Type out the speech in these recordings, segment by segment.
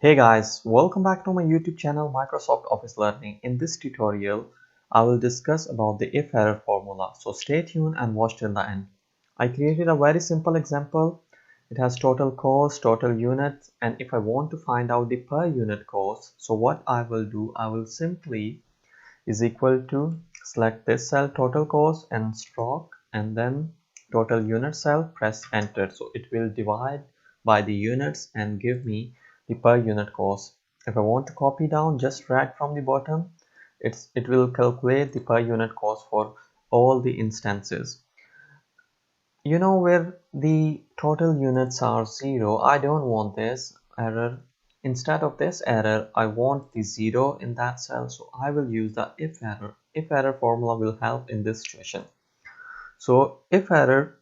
Hey guys, welcome back to my YouTube channel Microsoft Office Learning. In this tutorial, I will discuss about the if-error formula. So stay tuned and watch till the end. I created a very simple example. It has total cost, total units, and if I want to find out the per unit cost, so what I will do, I will simply is equal to select this cell total cost and stroke and then total unit cell, press enter. So it will divide by the units and give me the per unit cost. If I want to copy down, just drag from the bottom. It will calculate the per unit cost for all the instances. You know where the total units are 0, I don't want this error. Instead of this error, I want the 0 in that cell, so I will use the if error. If error formula will help in this situation. So if error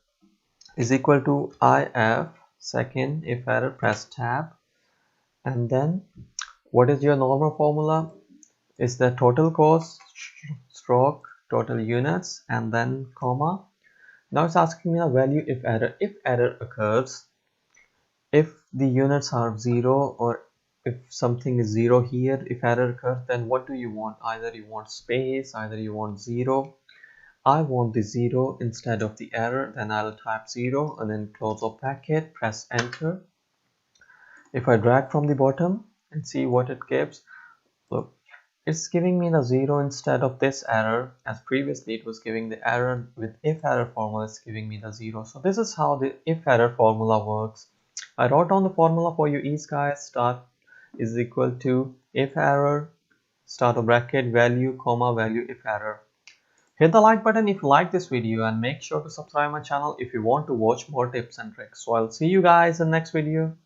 is equal to if second if error, press tab, and then what is your normal formula is the total cost stroke total units and then comma. Now it's asking me a value if error. If error occurs, if the units are 0 or if something is 0 here, if error occurs, then what do you want? Either you want space, either you want 0. I want the 0 instead of the error, then I'll type 0 and then close of bracket, press enter. If I drag from the bottom and see what it gives, look, it's giving me the 0 instead of this error, as previously it was giving the error. With if error formula, it's giving me the 0. So this is how the if error formula works. I wrote down the formula for you each, guys. Start is equal to if error, start of bracket, value, comma, value, if error. Hit the like button if you like this video and make sure to subscribe my channel if you want to watch more tips and tricks. So I'll see you guys in the next video.